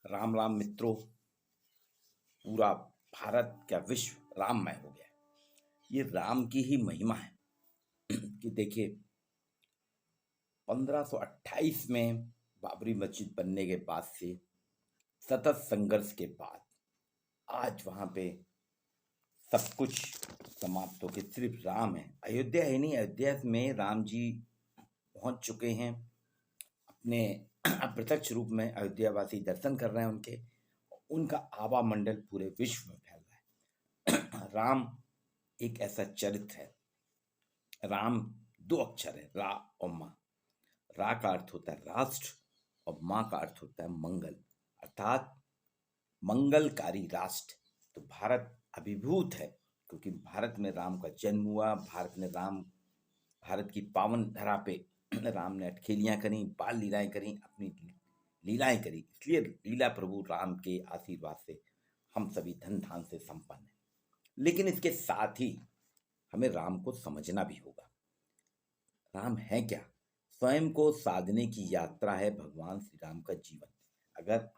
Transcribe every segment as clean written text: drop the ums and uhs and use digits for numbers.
राम राम मित्रों। पूरा भारत क्या विश्व राममय हो गया है। ये राम की ही महिमा है कि देखिए 1528 में बाबरी मस्जिद बनने के बाद से सतत संघर्ष के बाद आज वहां पे सब कुछ समाप्त होकर सिर्फ राम है। अयोध्या ही नहीं, अयोध्या में राम जी पहुंच चुके हैं। अपने अप्रत्यक्ष रूप में अयोध्यावासी दर्शन कर रहे हैं उनके। उनका आभा मंडल पूरे विश्व में फैल रहा है। राम एक ऐसा चरित्र है। राम दो अक्षर है, रा और माँ। रा का अर्थ होता है राष्ट्र और माँ का अर्थ होता है मंगल, अर्थात मंगलकारी राष्ट्र। तो भारत अभिभूत है क्योंकि भारत में राम का जन्म हुआ। भारत की पावन धरा पे राम ने अटखेलियां करी, बाल लीलाएं करी, अपनी लीलाएं करी। इसलिए लीला प्रभु राम के आशीर्वाद से हम सभी धन धान से संपन्न हैं। लेकिन इसके साथ ही हमें राम को समझना भी होगा। राम है क्या? स्वयं को साधने की यात्रा है भगवान श्री राम का जीवन। अगर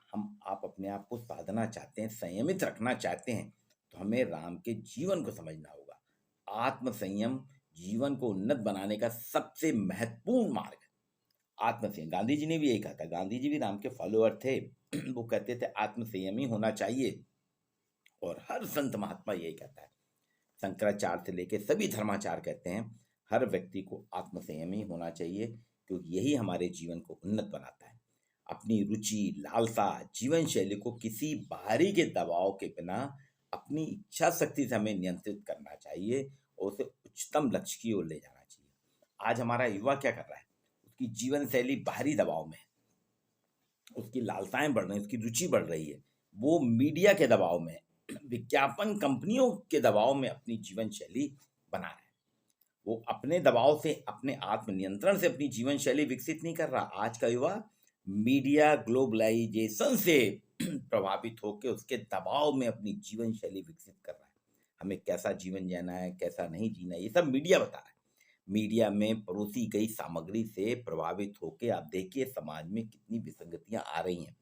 आप अपने आप को साधना चाहते हैं, संयमित रखना चाहते हैं, तो हमें राम के जीवन को समझना होगा। आत्म संयम जीवन को उन्नत बनाने का सबसे महत्वपूर्ण मार्ग है। आत्म संयम, गांधी जी ने भी यही कहा था। गांधी जी भी राम के फॉलोअर थे। वो कहते थे आत्म संयमी होना चाहिए, और हर संत महात्मा यही कहता है। शंकराचार्य से लेकर सभी धर्माचार्य कहते हैं हर व्यक्ति को आत्म संयमी होना चाहिए, क्योंकि यही हमारे जीवन को उन्नत बनाता है। अपनी रुचि, लालसा, जीवन शैली को किसी बाहरी के दबाव के बिना अपनी इच्छा शक्ति से हमें नियंत्रित करना चाहिए और उसे उच्चतम लक्ष्य की ओर ले जाना चाहिए। आज हमारा युवा क्या कर रहा है? उसकी जीवन शैली बाहरी दबाव में है, उसकी लालसाएं बढ़ रही हैं, उसकी रुचि बढ़ रही है। वो मीडिया के दबाव में, विज्ञापन कंपनियों के दबाव में अपनी जीवन शैली बना रहे हैं। वो अपने दबाव से, अपने आत्मनियंत्रण से अपनी जीवन शैली विकसित नहीं कर रहा। आज का युवा मीडिया ग्लोबलाइजेशन से प्रभावित होकर उसके दबाव में अपनी जीवन शैली विकसित कर रहा है। हमें कैसा जीवन जीना है, कैसा नहीं जीना है, ये सब मीडिया बता रहा है। मीडिया में परोसी गई सामग्री से प्रभावित होकर आप देखिए समाज में कितनी विसंगतियां आ रही हैं।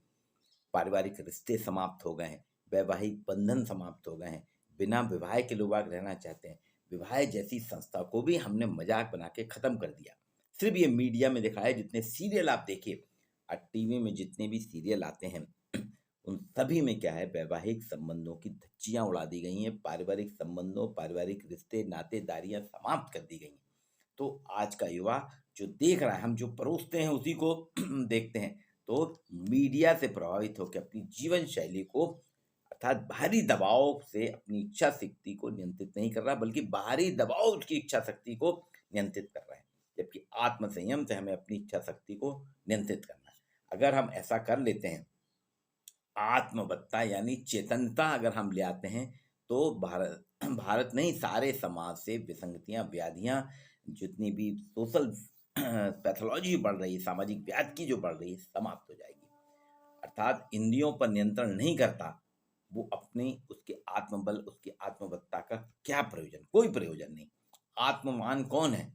पारिवारिक रिश्ते समाप्त हो गए हैं, वैवाहिक बंधन समाप्त हो गए हैं, बिना विवाह के लोग रहना चाहते हैं। विवाह जैसी संस्था को भी हमने मजाक बना के खत्म कर दिया। सिर्फ ये मीडिया में दिखाया, जितने सीरियल आप देखिए, टीवी में जितने भी सीरियल आते हैं उन सभी में क्या है, वैवाहिक संबंधों की धज्जियां उड़ा दी गई हैं। पारिवारिक संबंधों, पारिवारिक रिश्ते, नातेदारियां समाप्त कर दी गई हैं। तो आज का युवा जो देख रहा है, हम जो परोसते हैं उसी को देखते हैं। तो मीडिया से प्रभावित होकर अपनी जीवन शैली को, अर्थात बाहरी दबाव से अपनी इच्छा शक्ति को नियंत्रित नहीं कर रहा, बल्कि बाहरी दबाव उसकी इच्छा शक्ति को नियंत्रित कर रहा है। जबकि आत्म संयम से हमें अपनी इच्छा शक्ति को नियंत्रित करना है। अगर हम ऐसा कर लेते हैं, आत्मवत्ता यानी चेतनता अगर हम ले आते हैं, तो भारत नहीं, सारे समाज से विसंगतियां, व्याधियां, जितनी भी सोशल पैथोलॉजी बढ़ रही है, सामाजिक व्याधि की जो बढ़ रही है, समाप्त हो जाएगी। अर्थात इंद्रियों पर नियंत्रण नहीं करता वो, अपनी उसके आत्मबल, उसकी आत्मवत्ता का क्या प्रयोजन? कोई प्रयोजन नहीं। आत्मवान कौन है?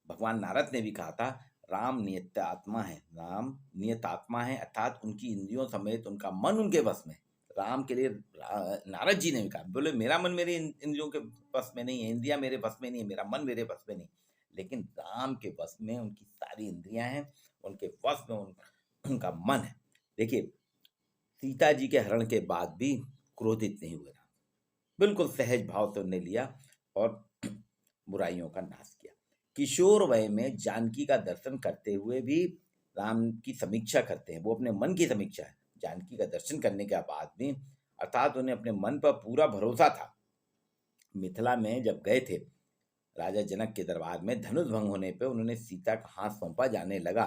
भगवान नारद ने भी कहा था राम नियत आत्मा है। राम नियत आत्मा है, अर्थात उनकी इंद्रियों समेत उनका मन उनके वश में। राम के लिए नारद जी ने भी कहा, बोले मेरा मन मेरे इंद्रियों के वश में नहीं है, इंद्रियां मेरे वश में नहीं है, मेरा मन मेरे वश में नहीं। लेकिन राम के वश में उनकी सारी इंद्रियां हैं, उनके वश में उनका मन है। देखिए सीता जी के हरण के बाद भी क्रोधित नहीं हुए राम, बिल्कुल सहज भाव से उन्हें लिया और बुराइयों का नाश किया। किशोर वय में जानकी का दर्शन करते हुए भी राम की समीक्षा करते हैं। वो अपने मन की समीक्षा है। जानकी का दर्शन करने के बाद भी, अर्थात उन्हें अपने मन पर पूरा भरोसा था। मिथिला में जब गए थे राजा जनक के दरबार में, धनुष भंग होने पे उन्होंने सीता का हाथ सौंपा, जाने लगा,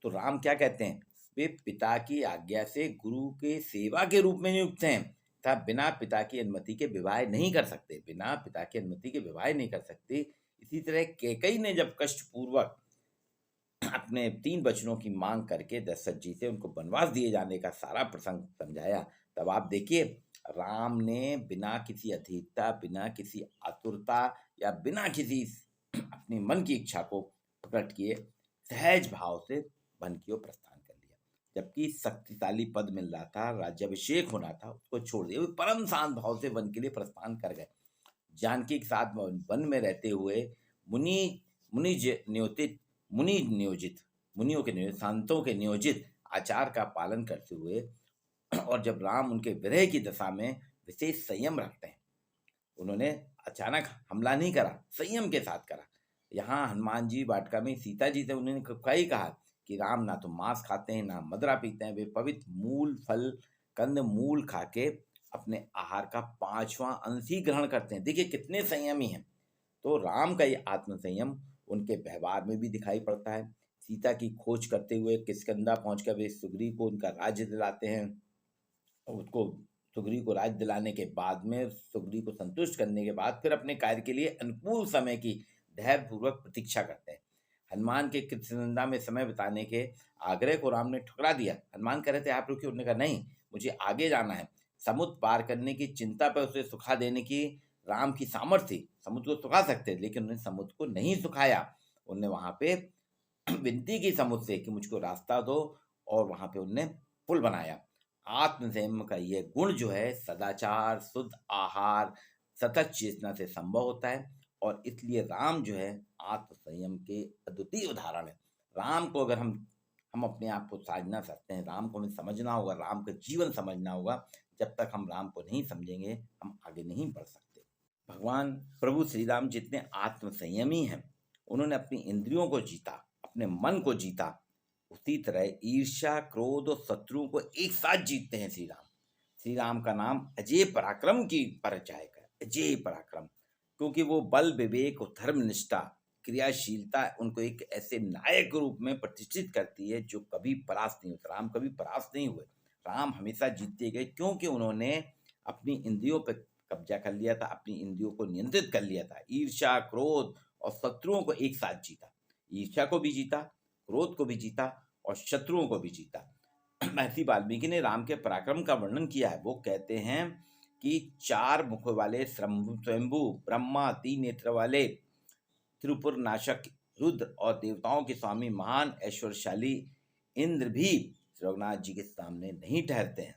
तो राम क्या कहते हैं, वे पिता की आज्ञा से गुरु के सेवा के रूप में नियुक्त हैं, तथा बिना पिता की अनुमति के विवाह नहीं कर सकते। बिना पिता की अनुमति के विवाह नहीं कर सकते। इसी तरह कैकई ने जब कष्ट पूर्वक अपने 3 बचनों की मांग करके दशरथ जी से उनको वनवास दिए जाने का सारा प्रसंग समझाया, तब आप देखिए राम ने बिना किसी अधीरता, बिना किसी आतुरता या बिना किसी अपनी मन की इच्छा को प्रकट किए सहज भाव से वन की ओर प्रस्थान कर लिया। जबकि शक्तिशाली पद मिल रहा था, राज्याभिषेक होना था, उसको छोड़ दिया। वे परम शांत भाव से वन के लिए प्रस्थान कर गए। जानकी के साथ वन में रहते हुए मुनि मुनि नियोजित मुनि नियोजित मुनियों के नियोजित संतों के नियोजित आचार का पालन करते हुए और जब राम उनके विरह की दशा में विशेष संयम रखते हैं, उन्होंने अचानक हमला नहीं करा, संयम के साथ करा। यहाँ हनुमान जी वाटिका में सीता जी से उन्होंने कई कहा कि राम ना तो मांस खाते हैं ना मदिरा पीते हैं, वे पवित्र मूल फल कंद मूल खा के अपने आहार का 5वां अंश ही ग्रहण करते हैं। देखिए कितने संयमी हैं। तो राम का ये आत्म संयम उनके व्यवहार में भी दिखाई पड़ता है। सीता की खोज करते हुए किष्किंधा पहुंचकर वे सुग्रीव को उनका राज्य दिलाते हैं। उसको सुग्रीव को राज्य दिलाने के बाद में सुग्रीव को संतुष्ट करने के बाद फिर अपने कार्य के लिए अनुकूल समय की धैर्यपूर्वक प्रतीक्षा करते हैं। हनुमान के किष्किंधा में समय बिताने के आग्रह को राम ने ठुकरा दिया। हनुमान कह रहे थे आप रुकिए, उन्होंने कहा नहीं, मुझे आगे जाना है। समुद्र पार करने की चिंता पर उसे सुखा देने की राम की सामर्थ्य थी। समुद्र को सुखा सकते, लेकिन उन्होंने समुद्र को नहीं सुखाया। उन्होंने वहां पे विनती की समुद्र से कि मुझको रास्ता दो, और वहां पे उन्होंने पुल बनाया। आत्म संयम का यह गुण जो है सदाचार, शुद्ध आहार, सतत चेतना से संभव होता है, और इसलिए राम जो है आत्म संयम के अद्वितीय उदाहरण है। राम को अगर हम अपने आप को साधना सकते हैं, राम को हमें समझना होगा, राम का जीवन समझना होगा। जब तक हम राम को नहीं समझेंगे हम आगे नहीं बढ़ सकते। भगवान प्रभु श्री राम जितने आत्म संयमी हैं, उन्होंने अपनी इंद्रियों को जीता, अपने मन को जीता, उसी तरह ईर्ष्या, क्रोध और शत्रुओं को एक साथ जीतते हैं श्री राम। श्री राम का नाम अजय पराक्रम की परिचायक है, अजय पराक्रम, क्योंकि वो बल, विवेक और धर्म निष्ठा, क्रियाशीलता उनको एक ऐसे नायक रूप में प्रतिष्ठित करती है जो कभी परास्त नहीं होता। राम कभी परास्त नहीं हुए, राम हमेशा जीतते गए, क्योंकि उन्होंने अपनी इंद्रियों पर कब्जा कर लिया था, अपनी इंद्रियों को नियंत्रित कर लिया था। ईर्ष्या, क्रोध और शत्रुओं को एक साथ जीता, ईर्ष्या को भी जीता, क्रोध को भी जीता और शत्रुओं को भी जीता। महर्षि वाल्मीकि ने राम के पराक्रम का वर्णन किया है। वो कहते हैं कि 4 मुख वाले स्वयंभू ब्रह्मा, 3 नेत्र वाले त्रिपुर नाशक रुद्र और देवताओं के स्वामी महान ऐश्वर्यशाली इंद्र भी रघुनाथ जी के सामने नहीं ठहरते हैं।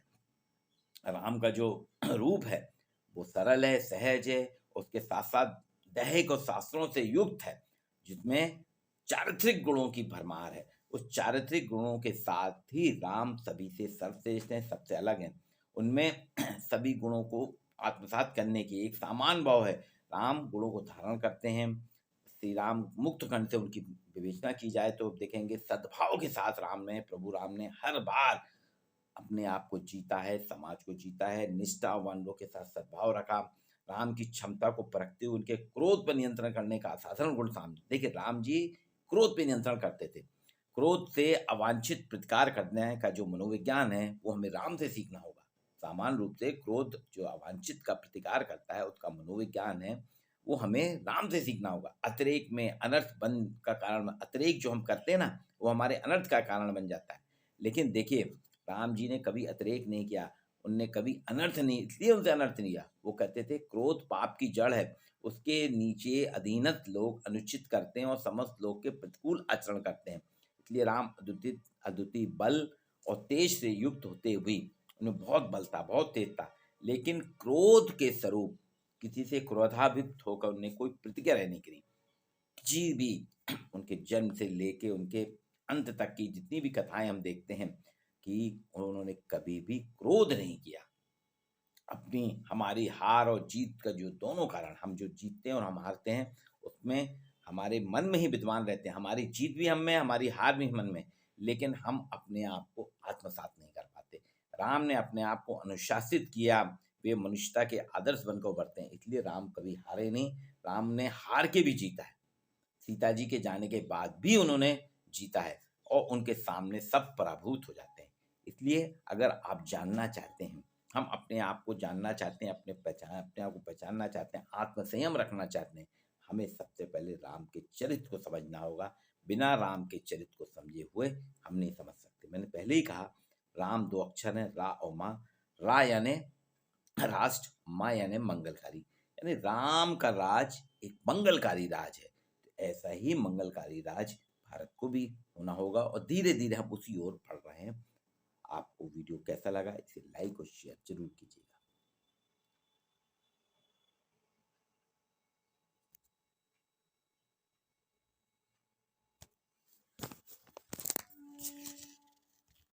राम का जो रूप है वो सरल है, सहज है, उसके साथ साथ दैहिक और शास्त्रों से युक्त है, जिसमें चारित्रिक गुणों की भरमार है। उस चारित्रिक गुणों के साथ ही राम सभी से सर्वश्रेष्ठ हैं, सबसे अलग हैं। उनमें सभी गुणों को आत्मसात करने की एक सामान भाव है। राम गुणों को धारण करते हैं। श्री राम मुक्त खंड से उनकी विवेचना की जाए तो देखेंगे सद्भाव के साथ प्रभु राम ने हर बार अपने आप को जीता है, समाज को जीता है, निष्ठावान लोगों के साथ सद्भाव रखा। राम की क्षमता को परखते हुए उनके क्रोध पर नियंत्रण करने का असाधारण गुण सामने। देखिए राम जी क्रोध पे नियंत्रण करते थे। क्रोध से अवांछित प्रतिकार करने का जो मनोविज्ञान है वो हमें राम से सीखना होगा। सामान्य रूप से क्रोध जो अवांछित का प्रतिकार करता है, उसका मनोविज्ञान है, वो हमें राम से सीखना होगा। अतिरेक में अनर्थ बन का कारण, अतिरेक जो हम करते हैं ना, वो हमारे अनर्थ का कारण बन जाता है। लेकिन देखिए राम जी ने कभी अतिरेक नहीं किया, उनने कभी अनर्थ नहीं, इसलिए उनसे अनर्थ नहीं किया। वो कहते थे क्रोध पाप की जड़ है, उसके नीचे अधीनस्थ लोग अनुचित करते हैं और समस्त लोग के प्रतिकूल आचरण करते हैं। इसलिए राम अद्वितीय बल और तेज से युक्त होते हुए, उन्हें बहुत बल था, बहुत तेज था, लेकिन क्रोध के स्वरूप किसी से क्रोधाभिक्त होकर उन्हें कोई प्रतिक्रिया नहीं करी। किसी भी उनके जन्म से लेके उनके अंत तक की जितनी भी कथाएं हम देखते हैं कि उन्होंने कभी भी क्रोध नहीं किया। अपनी हमारी हार और जीत का जो दोनों कारण, हम जो जीतते हैं और हम हारते हैं, उसमें हमारे मन में ही विद्वान रहते हैं। हमारी जीत भी हम में, हमारी हार भी मन में, लेकिन हम अपने आप को आत्मसात नहीं कर पाते। राम ने अपने आप को अनुशासित किया, वे मनुष्यता के आदर्श बनकर उभरते हैं। इसलिए राम कभी हारे नहीं, राम ने हार के भी जीता है। सीता जी के जाने के बाद भी उन्होंने जीता है और उनके सामने सब पराभूत हो जाते हैं। इसलिए अगर आप जानना चाहते हैं, हम अपने आप को जानना चाहते हैं, अपने आप को पहचानना चाहते हैं, आत्मसंयम रखना चाहते हैं, हमें सबसे पहले राम के चरित्र को समझना होगा। बिना राम के चरित्र को समझे हुए हम नहीं समझ सकते। मैंने पहले ही कहा राम 2 अक्षर हैं, रा और माँ। रा यानी राष्ट्र, माँ यानी मंगलकारी, यानी राम का राज एक मंगलकारी राज है। तो ऐसा ही मंगलकारी राज भारत को भी होना होगा और धीरे धीरे हम उसी ओर बढ़ रहे हैं। आपको वीडियो कैसा लगा इसे लाइक और शेयर जरूर कीजिए।